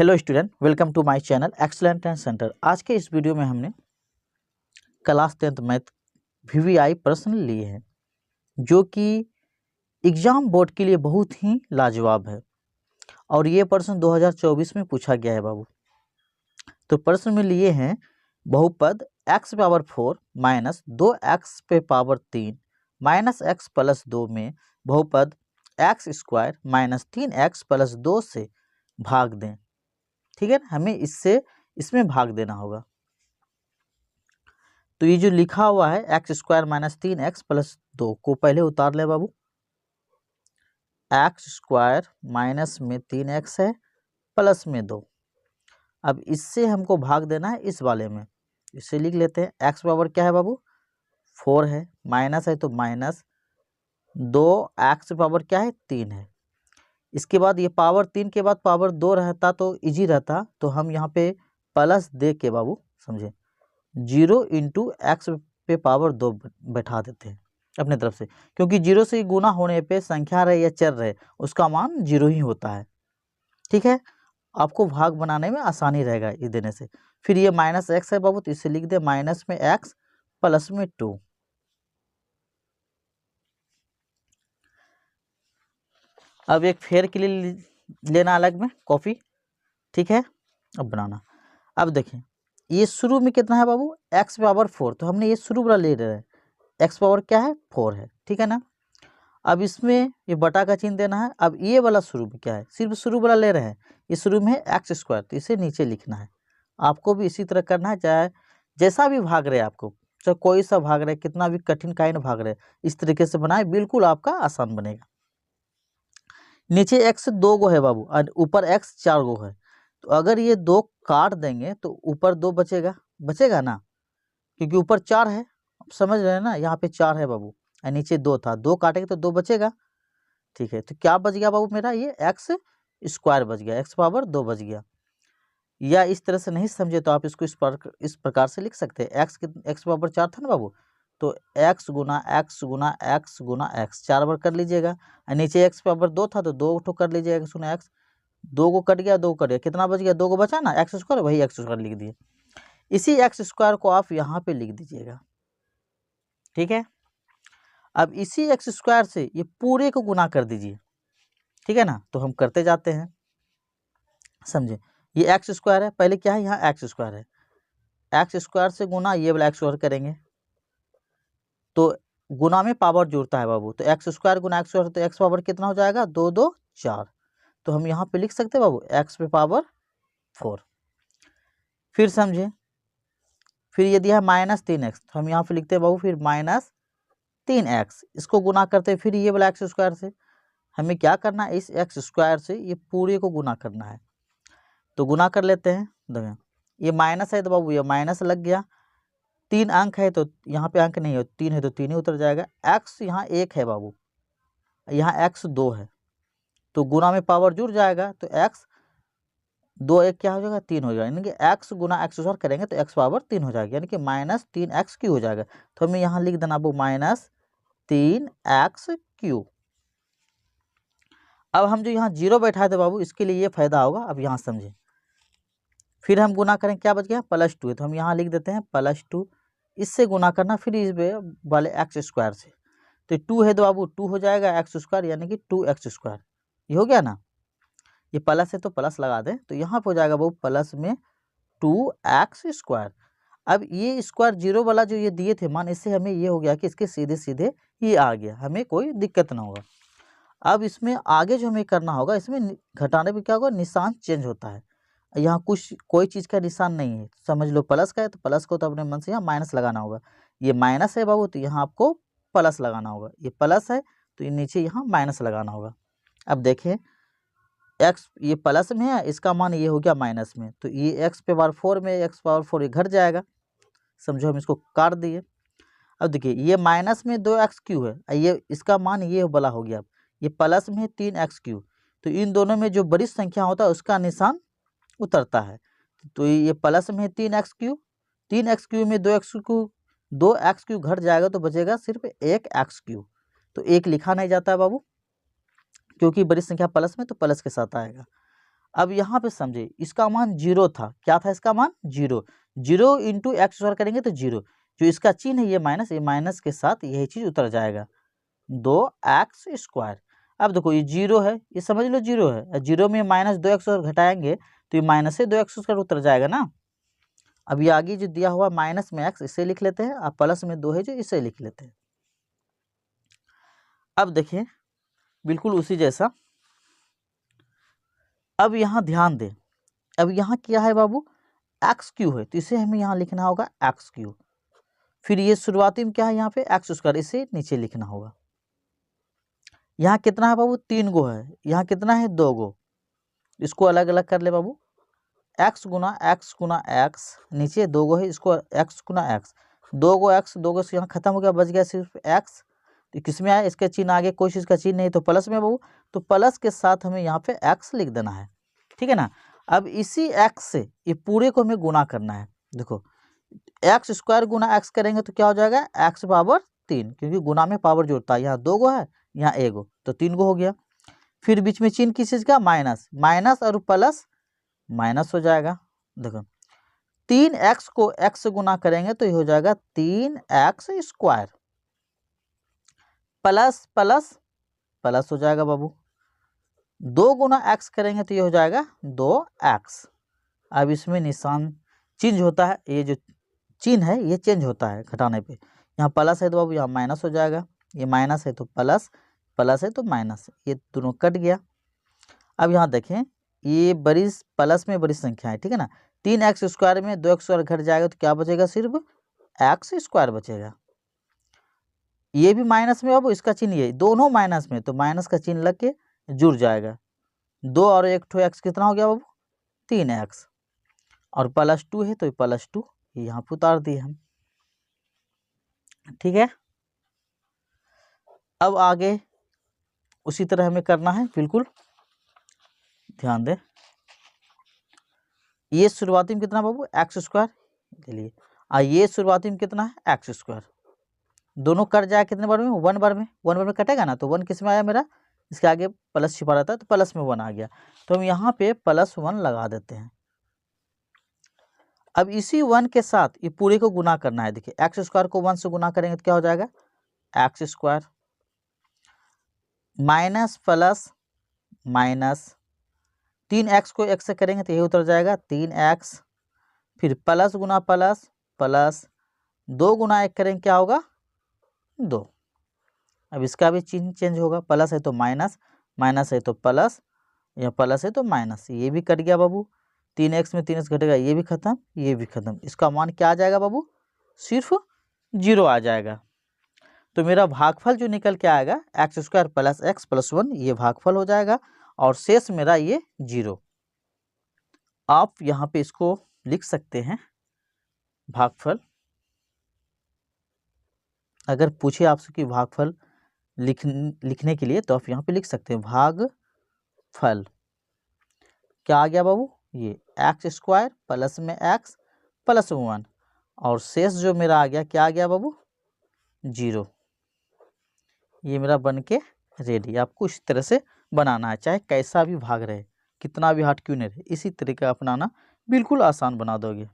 Hello student, welcome to my channel excellent and centre. आज के इस वीडियो में हमने क्लास 10th मैथ VVI प्रश्न लिए हैं जो कि एग्जाम बोर्ड के लिए बहुत ही लाजवाब है और ये प्रश्न 2024 में पूछा गया है बाबू। तो प्रश्न में लिए हैं बहुपद x पावर 4 माइनस 2x पे पावर 3 माइनस x प्लस 2 में बहुपद x square minus 3x plus 2 से भाग दें। ठीक है ना, हमें इसमें भाग देना होगा। तो ये जो लिखा हुआ है x square minus 3x plus 2 को पहले उतार ले बाबू। एक्स स्क्वायर माइनस में 3x है प्लस में 2। अब इससे हमको भाग देना है इस वाले में, इसे लिख लेते हैं। एक्स पावर क्या है बाबू 4 है, माइनस है तो माइनस 2x पावर क्या है 3 है। इसके बाद ये पावर 3 के बाद पावर 2 रहता तो इजी रहता, तो हम यहाँ पे प्लस दे के बाबू समझे 0 इंटू एक्स पे पावर 2 बैठा देते हैं अपने तरफ से, क्योंकि 0 से गुना होने पे संख्या रहे या चर रहे उसका मान 0 ही होता है। ठीक है, आपको भाग बनाने में आसानी रहेगा ये देने से। फिर ये माइनस एक्स है बाबू, तो इसे लिख दे माइनस में एक्स प्लस में 2। अब एक फेयर के लिए लेना अलग में कॉपी। ठीक है, अब बनाना। अब देखें ये शुरू में कितना है बाबू x पावर 4, तो हमने ये शुरू वाला ले रहे हैं। x पावर क्या है 4 है, ठीक है ना। अब इसमें ये बटा का चिन्ह देना है। अब ये वाला शुरू में क्या है, सिर्फ शुरू वाला ले रहे हैं। ये शुरू में है एक्स स्क्वायर, तो इसे नीचे लिखना है। आपको भी इसी तरह करना है, चाहे जैसा भी भाग रहे आपको, चाहे कोई सा भाग रहे, कितना भी कठिन काइंड भाग रहे, इस तरीके से बनाए, बिल्कुल आपका आसान बनेगा। नीचे x 2 गो है बाबू और ऊपर x 4 गो है, तो अगर ये 2 काट देंगे तो ऊपर 2 बचेगा ना, क्योंकि ऊपर 4 है। समझ रहे हैं ना, यहाँ पे 4 है बाबू और नीचे 2 था, 2 काटेंगे तो 2 बचेगा। ठीक है, तो क्या बच गया बाबू मेरा, ये एक्स स्क्वायर बच गया, एक्स पावर 2 बच गया। या इस तरह से नहीं समझे तो आप इसको इस प्रकार से लिख सकते हैं। एक्स पावर 4 था ना बाबू, तो एक्स गुना एक्स गुना एक्स गुना एक्स 4 बार कर लीजिएगा। और नीचे एक्स पावर 2 था तो 2 ठो कर लीजिएगा, सुना एक्स 2 को कट गया, 2 कट गया, कितना बच गया 2 को बचा ना, एक्स स्क्वायर, वही एक्स स्क्वायर लिख दिए। इसी एक्स स्क्वायर को आप यहाँ पे लिख दीजिएगा। ठीक है, अब इसी एक्स स्क्वायर से ये पूरे को गुना कर दीजिए। ठीक है ना, तो हम करते जाते हैं, समझे। ये एक्स स्क्वायर है, पहले क्या है यहाँ एक्स स्क्वायर है, एक्स स्क्वायर से गुना ये वाला एक्स स्क्वायर करेंगे तो गुना में पावर जुड़ता है बाबू, तो एक्स स्क्वायर गुना एक्स स्क्वायर, तो एक्स पावर कितना हो जाएगा 2 2 4। तो हम यहाँ पे लिख सकते हैं बाबू एक्स पे पावर 4। फिर समझे, फिर ये दिया है माइनस 3x, तो हम यहाँ पे लिखते हैं बाबू फिर माइनस 3x, इसको गुना करते हैं फिर ये वाला एक्स स्क्वायर से। हमें क्या करना है, इस एक्स स्क्वायर से ये पूरे को गुना करना है, तो गुना कर लेते हैं। देखो ये माइनस है तो बाबू ये माइनस लग गया, 3 अंक है तो यहाँ पे अंक नहीं है, 3 है तो 3 ही उतर जाएगा। एक्स यहाँ 1 है बाबू, यहाँ एक्स 2 है, तो गुना में पावर जुड़ जाएगा, तो एक्स 2 1 क्या हो जाएगा 3 हो जाएगा, यानी कि एक्स गुना एक्स स्क्वायर करेंगे तो एक्स पावर 3 हो जाएगा, यानी कि माइनस 3x क्यू हो जाएगा। तो हमें यहाँ लिख देना बाबू माइनस 3x क्यू। अब हम जो यहाँ 0 बैठाए थे बाबू, इसके लिए ये फायदा होगा, अब यहाँ समझे। फिर हम गुना करें, क्या बच गया +2, तो हम यहाँ लिख देते हैं +2, इससे गुना करना फिर इस वाले एक्स स्क्वायर से, तो 2 है तो बाबू 2 हो जाएगा एक्स स्क्वायर, यानी कि 2x स्क्वायर। ये हो गया ना, ये प्लस है तो प्लस लगा दें, तो यहाँ पे हो जाएगा बाबू प्लस में 2x स्क्वायर। अब ये स्क्वायर 0 वाला जो ये दिए थे मान, इससे हमें ये हो गया कि इसके सीधे सीधे ये आ गया, हमें कोई दिक्कत ना होगा। अब इसमें आगे जो हमें करना होगा, इसमें घटाने पे क्या होगा, निशान चेंज होता है। यहाँ कुछ कोई चीज़ का निशान नहीं है, समझ लो प्लस का है तो प्लस को तो अपने मन से यहाँ माइनस लगाना होगा। ये माइनस है बाबू, तो यहाँ आपको प्लस लगाना होगा। ये प्लस है तो ये नीचे यहाँ माइनस लगाना होगा। अब देखें एक्स ये प्लस में है, इसका मान ये हो गया माइनस में, तो ये एक्स पे पावर 4 में एक्स पावर 4 ये घट जाएगा, समझो हम इसको काट दिए। अब देखिए ये माइनस में 2x क्यू है, ये इसका मान ये वाला हो गया। अब ये प्लस में 3x क्यू, तो इन दोनों में जो बड़ी संख्या होता है उसका निशान उतरता है। तो ये प्लस में 3x क्यू, 3x क्यू में 2x क्यू घट जाएगा तो बचेगा सिर्फ 1x क्यू। तो 1 लिखा नहीं जाता है बाबू, क्योंकि बड़ी संख्या प्लस में तो प्लस के साथ आएगा। अब यहाँ पे समझे, इसका मान 0 था, क्या था इसका मान 0, 0 इंटू एक्स स्क्वायर करेंगे तो 0, जो इसका चिन्ह है ये माइनस के साथ यही चीज उतर जाएगा 2x स्क्वायर। अब देखो ये 0 है, ये समझ लो 0 है, 0 में माइनस 2x और घटाएंगे तो ये माइनस से 2x स्क्वायर उतर जाएगा ना। अब ये आगे जो दिया हुआ माइनस में x इसे लिख लेते हैं, और प्लस में 2 है जो इसे लिख लेते हैं। अब देखिए बिल्कुल उसी जैसा, अब यहाँ ध्यान दें, अब यहाँ क्या है बाबू एक्स क्यू है, तो इसे हमें यहाँ लिखना होगा एक्स क्यू। फिर ये शुरुआती में क्या है यहाँ पे एक्स स्क्वायर, इसे नीचे लिखना होगा। यहाँ कितना है बाबू 3 गो है, यहाँ कितना है 2 गो, इसको अलग अलग कर ले बाबू, एक्स गुना एक्स, नीचे 2 गो है, इसको एक्स गुना एक्स, 2 गो एक्स, 2 गो यहाँ खत्म हो गया, बच गया सिर्फ एक्स। तो किस में आया, इसके चिन्ह आगे कोई चीज़ का चिन्ह नहीं, तो प्लस में बाबू, तो प्लस के साथ हमें यहाँ पे एक्स लिख देना है, ठीक है ना। अब इसी एक्स से ये पूरे को हमें गुना करना है। देखो एक्स स्क्वायर गुना एक्स करेंगे तो क्या हो जाएगा एक्स पावर 3, क्योंकि गुना में पावर जोड़ता है, यहाँ 2 गो है यहाँ 1 गो, तो 3 गो हो गया। फिर बीच में चिन्ह किस चीज़ का माइनस, माइनस और प्लस माइनस हो जाएगा। देखो 3x को x से गुना करेंगे तो ये हो जाएगा 3x square, plus plus plus हो जाएगा बाबू, 2 गुना x करेंगे तो ये हो जाएगा 2x। अब इसमें निशान चेंज होता है, ये जो चिन्ह है ये चेंज होता है घटाने पे, यहाँ प्लस है तो बाबू यहाँ माइनस हो जाएगा, ये माइनस है तो प्लस, प्लस है तो माइनस, ये दोनों कट गया। अब यहाँ देखें ये बड़ी प्लस में बड़ी संख्या है, ठीक है ना, 3x स्क्वायर में 2x स्क्वायर घट जाएगा तो क्या बचेगा सिर्फ x स्क्वायर बचेगा। ये भी माइनस में बाबू, इसका चिन्ह ये दोनों माइनस में, तो माइनस का चिन्ह लग के जुड़ जाएगा, 2 और 1 ठो x कितना हो गया बाबू 3x, और प्लस 2 है तो प्लस 2 यहाँ पे उतार दिए हम, ठीक है। अब आगे उसी तरह हमें करना है, बिल्कुल ध्यान दें। ये शुरुआती में कितना बाबू एक्स स्क्वायर ले लिए, और ये शुरुआती में कितना है एक्स स्क्वायर, दोनों कट जाए कितने बार में 1 बार में, 1 बार में कटेगा ना, तो 1 किस में आया मेरा, इसके आगे प्लस छिपा रहता है तो प्लस में 1 आ गया, तो हम यहाँ पे +1 लगा देते हैं। अब इसी 1 के साथ ये पूरे को गुना करना है। देखिए एक्स स्क्वायर को 1 से गुना करेंगे तो क्या हो जाएगा x square, minus plus minus, 3x को x से करेंगे तो ये उतर जाएगा 3x, फिर प्लस गुना प्लस प्लस, 2 गुना 1 करेंगे क्या होगा 2। अब इसका भी चिन्ह चेंज होगा, प्लस है तो माइनस, माइनस है तो प्लस, या प्लस है तो माइनस, ये भी कट गया बाबू, 3x में 3x घटेगा, ये भी खत्म, ये भी खत्म, इसका मान क्या आ जाएगा बाबू सिर्फ 0 आ जाएगा। तो मेरा भागफल जो निकल के आएगा x square plus x plus 1, ये भागफल हो जाएगा, और शेष मेरा ये 0। आप यहाँ पे इसको लिख सकते हैं भागफल, अगर पूछे आपसे कि भागफल लिखने के लिए तो आप यहाँ पे लिख सकते हैं भागफल क्या आ गया बाबू, ये एक्स स्क्वायर प्लस में एक्स प्लस 1, और शेष जो मेरा आ गया क्या आ गया बाबू 0। ये मेरा बन के रेडी। आपको इस तरह से बनाना है, चाहे कैसा भी भाग रहे, कितना भी हार्ड क्यों नहीं रहे, इसी तरीके अपनाना, बिल्कुल आसान बना दोगे।